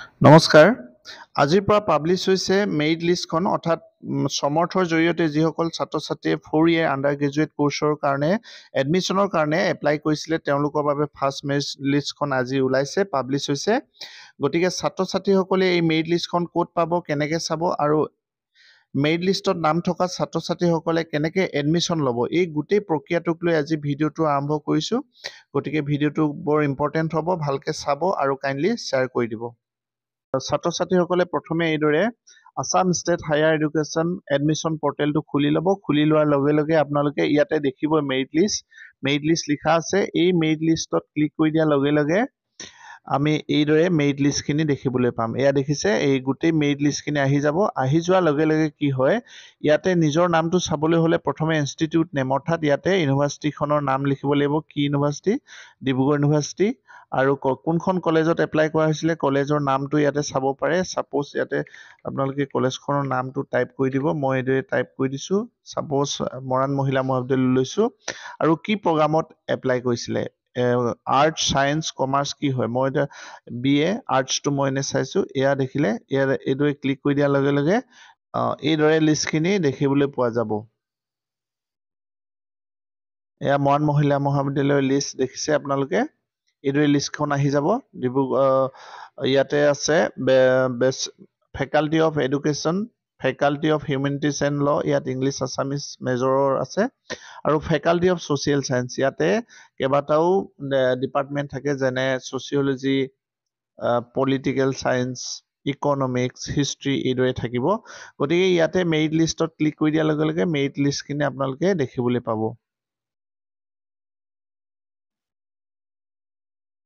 নমস্কাৰ আজিৰ পৰা পাব্লিছ হৈছে মেৰিট লিষ্টখন অৰ্থাৎ সমৰ্থৰ জৰিয়তে যিসকল ছাত্ৰ ছাত্ৰীয়ে 4 ইয়েৰ আণ্ডাৰ গ্ৰেজুৱেট কোৰ্চৰ কাৰণে এডমিশ্যনৰ কাৰণে এপ্লাই কৰিছিলে তেওঁলোকৰ বাবে ফাৰ্ষ্ট মেৰিট লিষ্টখন আজি ওলাইছে পাব্লিছ হৈছে গতিকে ছাত্ৰ ছাত্ৰীসকলে এই মেৰিট লিষ্টখন ক'ত পাব কেনেকৈ চাব আৰু মেৰিট লিষ্টত নাম থকা ছাত্ৰ ছাত্ৰীসকলে কেনেকৈ এডমিশ্যন ল'ব এই গোটেই প্ৰক্ৰিয়াটোক লৈ আজি ভিডিঅ'টো আৰম্ভ কৰিছোঁ গতিকে ভিডিঅ'টো বৰ ইম্পৰ্টেণ্ট হ'ব ভালকৈ চাব আৰু কাইণ্ডলি শ্বেয়াৰ কৰি দিব ছাত্ৰ ছাত্ৰীসকলে প্ৰথমে এইদৰে Assam state higher education admission পৰ্টেলটো খুলি ল'ব খুলি লোৱাৰ লগে লগে আপোনালোকে ইয়াতে দেখিব মেৰিট লিষ্ট লিখা আছে এই মেৰিট লিষ্টত ক্লিক কৰি দিয়াৰ লগে লগে আমি এইদৰে মেৰিট লিষ্টখিনি দেখিবলৈ পাম এয়া দেখিছে এই গোটেই মেৰিট লিষ্টখিনি আহি যাব আহি যোৱাৰ লগে লগে কি হয় ইয়াতে নিজৰ নামটো চাবলৈ হ'লে প্ৰথমে ইনষ্টিটিউট নেম অৰ্থাৎ ইয়াতে ইউনিভাৰ্চিটিখনৰ নাম লিখিব লাগিব কি ইউনিভাৰ্চিটি ডিব্ৰুগড় ইউনিভাৰ্চিটি আৰু কোনখন কলেজত এপ্লাই কৰা হৈছিলে কলেজৰ নামটো ইয়াতে চাব পাৰে সাপোজ ইয়াতে আপোনালোকে কলেজখনৰ নামটো টাইপ কৰি দিব মই এইদৰে টাইপ কৰি দিছোঁ সাপোজ মৰাণ মহিলা মহাবিদ্যালয় লৈছোঁ আৰু কি প্ৰগ্ৰামত এপ্লাই কৰিছিলে আৰ্টছ সায়েন্স কমাৰ্চ কি হয় মই এতিয়া BA আৰ্টছটো মই এনে চাইছোঁ এয়া দেখিলে এইদৰে ক্লিক কৰি দিয়াৰ লগে লগে এইদৰে লিষ্টখিনি দেখিবলৈ পোৱা যাব এয়া মৰাণ মহিলা মহাবিদ্যালয়ৰ লিষ্ট দেখিছে আপোনালোকে এইদৰে লিষ্টখন আহি যাব ইয়াতে আছে faculty of education faculty of humanities and ল ইয়াত ইংলিছ আছামিজ মেজৰৰ আছে আৰু ফেকাল্টি অফ ছ'চিয়েল চায়েন্স ইয়াতে কেইবাটাও ডিপাৰ্টমেণ্ট থাকে যেনে sociology political science economics history এইদৰে থাকিব গতিকে ইয়াতে মেৰিট লিষ্টত ক্লিক কৰি দিয়াৰ লগে লগে মেৰিট লিষ্টখিনি আপোনালোকে দেখিবলৈ পাব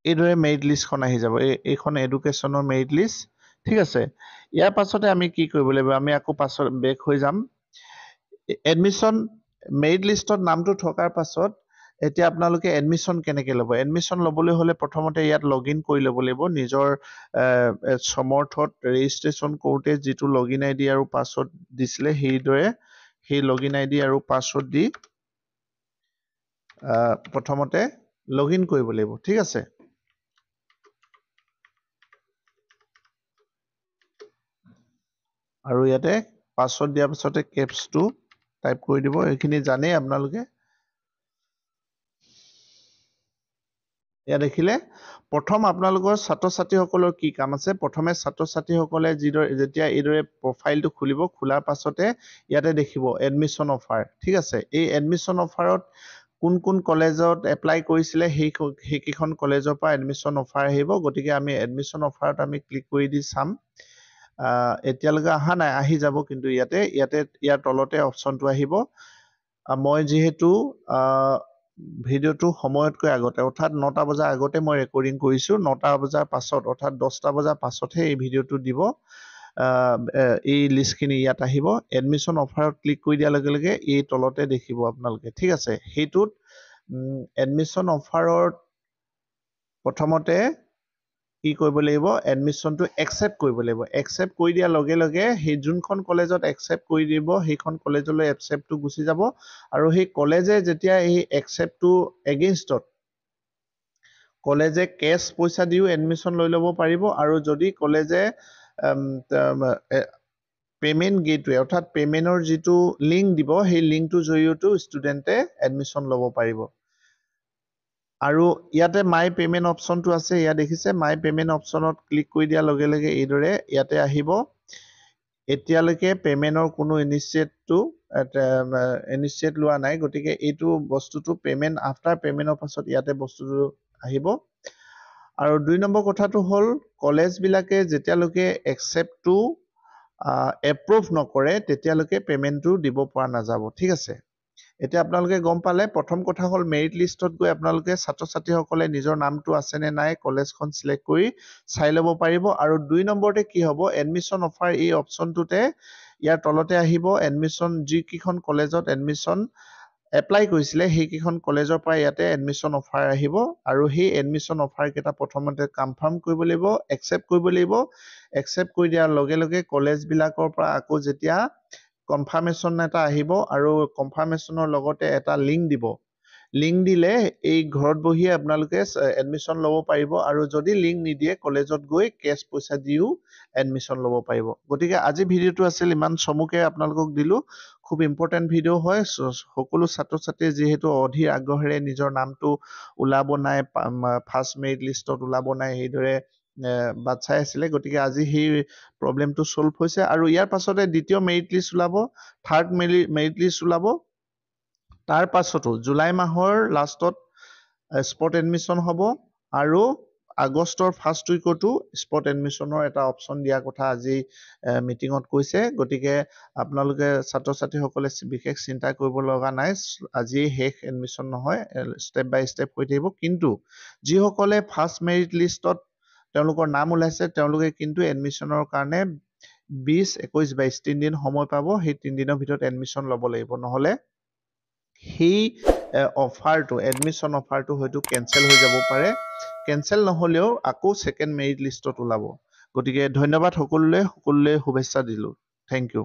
এইদৰে মেৰিট লিষ্টখন আহি যাব এইখন এডুকেশ্যনৰ মেৰিট লিষ্ট ঠিক আছে ইয়াৰ পাছতে আমি কি কৰিব লাগিব আমি আকৌ পাছত বেক হৈ যাম এডমিশ্যন মেৰিট লিষ্টত নামটো থকাৰ পাছত এতিয়া আপোনালোকে এডমিশ্যন কেনেকৈ ল'ব এডমিশ্যন ল'বলৈ হ'লে প্ৰথমতে ইয়াত লগ ইন কৰি ল'ব লাগিব নিজৰ সমৰ্থত ৰেজিষ্ট্ৰেশ্যন কৰোঁতে যিটো লগ ইন ID আৰু পাছৱৰ্ড দিছিলে সেইদৰে সেই লগ ইন ID আৰু পাছৱৰ্ড দি প্ৰথমতে লগ ইন কৰিব লাগিব ঠিক আছে আৰু ইয়াতে পাছৱৰ্ড দিয়াৰ পাছতে কেপছটো টাইপ কৰি দিব এইখিনি জানেই আপোনালোকে এয়া দেখিলে প্ৰথম আপোনালোকৰ ছাত্ৰ ছাত্ৰীসকলৰ কি কাম আছে প্ৰথমে ছাত্ৰ ছাত্ৰীসকলে যেতিয়া এইদৰে প্ৰফাইলটো খুলিব খোলাৰ পাছতে ইয়াতে দেখিব এডমিশ্যন অফাৰ ঠিক আছে এই এডমিশ্যন অফাৰত কোন কলেজত এপ্লাই কৰিছিলে সেইকেইখন কলেজৰ পৰা এডমিশ্যন অফাৰ আহিব গতিকে আমি এডমিশ্যন অফাৰত আমি ক্লিক কৰি দি চাম এতিয়ালৈকে অহা নাই আহি যাব কিন্তু ইয়াৰ তলতে অপশ্যনটো আহিব মই যিহেতু ভিডিঅ'টো সময়তকৈ আগতে অৰ্থাৎ 9টা বজাৰ আগতে মই ৰেকৰ্ডিং কৰিছোঁ 9টা বজাৰ পাছত অৰ্থাৎ 10টা বজাৰ পাছতহে এই ভিডিঅ'টো দিব এই লিষ্টখিনি ইয়াত আহিব এডমিশ্যন অফাৰত ক্লিক কৰি দিয়াৰ লগে লগে এই তলতে দেখিব আপোনালোকে ঠিক আছে সেইটোত এডমিশ্যন অফাৰত প্ৰথমতে কি কৰিব লাগিব এডমিশ্যনটো একচেপ্ট কৰিব লাগিব একচেপ্ট কৰি দিয়াৰ লগে লগে সেই যোনখন কলেজত একচেপ্ট কৰি দিব সেইখন কলেজলৈ একচেপ্টটো গুচি যাব আৰু সেই কলেজে যেতিয়া এই একচেপ্টটো এগেইনষ্টত কলেজে কেছ পইচা দিও এডমিশ্যন লৈ ল'ব পাৰিব আৰু যদি কলেজে পেমেণ্ট গেটৱে অৰ্থাৎ পেমেণ্টৰ যিটো লিংক দিব সেই লিংকটোৰ জৰিয়তেও ষ্টুডেণ্টে এডমিশ্যন ল'ব পাৰিব আৰু ইয়াতে মাই পেমেণ্ট অপশ্যনটো আছে ইয়াত দেখিছে মাই পেমেণ্ট অপশ্যনত ক্লিক কৰি দিয়াৰ লগে লগে এইদৰে ইয়াতে আহিব এতিয়ালৈকে পেমেণ্টৰ কোনো ইনিচিয়েট লোৱা নাই গতিকে এইটো বস্তুটো পেমেণ্ট আফটাৰ পেমেণ্টৰ পাছত ইয়াতে বস্তুটো আহিব আৰু 2 নম্বৰ কথাটো হ'ল কলেজবিলাকে যেতিয়ালৈকে একচেপ্টটো এপ্ৰুভ নকৰে তেতিয়ালৈকে পেমেণ্টটো দিব পৰা নাযাব ঠিক আছে এতিয়া আপোনালোকে গম পালে প্ৰথম কথা হ'ল মেৰিট লিষ্টত গৈ আপোনালোকে ছাত্ৰ ছাত্ৰীসকলে নিজৰ নামটো আছেনে নাই কলেজখন সিলেক্ট কৰি চাই ল'ব পাৰিব আৰু 2 নম্বৰতে কি হ'ব এডমিশ্যন অফাৰ এই অপশ্যনটোতে ইয়াৰ তলতে আহিব এডমিশ্যন যিকেইখন কলেজত এডমিশ্যন এপ্লাই কৰিছিলে সেইকেইখন কলেজৰ পৰা ইয়াতে এডমিশ্যন অফাৰ আহিব আৰু সেই এডমিশ্যন অফাৰ কেইটা প্ৰথমতে কনফাৰ্ম কৰিব লাগিব একচেপ্ট কৰিব লাগিব একচেপ্ট কৰি দিয়াৰ লগে লগে কলেজবিলাকৰ পৰা আকৌ যেতিয়া কনফাৰ্মেশ্যন এটা আহিব আৰু কনফাৰ্মেশ্যনৰ লগতে এটা লিংক দিব লিংক দিলে এই ঘৰত বহিয়ে আপোনালোকে এডমিশ্যন ল'ব পাৰিব আৰু যদি লিংক নিদিয়ে কলেজত গৈ কেছ পইচা দিও এডমিশ্যন ল'ব পাৰিব গতিকে আজি ভিডিঅ'টো আছিল ইমান চমুকে আপোনালোকক দিলো খুব ইম্পৰ্টেণ্ট ভিডিঅ' হয় সকলো ছাত্ৰ ছাত্ৰীয়ে যিহেতু অধীৰ আগ্ৰহেৰে নিজৰ নামটো ওলাব নাই ফাৰ্ষ্ট মেৰিট লিষ্টত ওলাব নাই সেইদৰে বাট চাই আছিলে গতিকে আজি সেই প্ৰব্লেমটো ছল্ভ হৈছে আৰু ইয়াৰ পাছতে দ্বিতীয় মেৰিট লিষ্ট ওলাব থাৰ্ড মেৰিট লিষ্ট ওলাব তাৰ পাছতো জুলাই মাহৰ লাষ্টত স্পট এডমিশ্যন হ'ব আৰু আগষ্টৰ ফাৰ্ষ্ট উইকতো স্পট এডমিশ্যনৰ এটা অপশ্যন দিয়াৰ কথা আজি মিটিঙত কৈছে গতিকে আপোনালোকে ছাত্ৰ ছাত্ৰীসকলে বিশেষ চিন্তা কৰিব লগা নাই আজি শেষ এডমিশ্যন নহয় ষ্টেপ বাই ষ্টেপ হৈ থাকিব কিন্তু যিসকলে ফাৰ্ষ্ট মেৰিট লিষ্টত তেওঁলোকৰ নাম ওলাইছে তেওঁলোকে কিন্তু এডমিশ্যনৰ কাৰণে 20, 21, 22 তিনিদিন সময় পাব সেই তিনিদিনৰ ভিতৰত এডমিশ্যন ল'ব লাগিব নহ'লে সেই অফাৰটো এডমিশ্যন অফাৰটো হয়তো কেঞ্চেল হৈ যাব পাৰে কেঞ্চেল নহ'লেও আকৌ ছেকেণ্ড মেৰিট লিষ্টত ওলাব গতিকে ধন্যবাদ সকলোলৈ শুভেচ্ছা দিলোঁ থেংক ইউ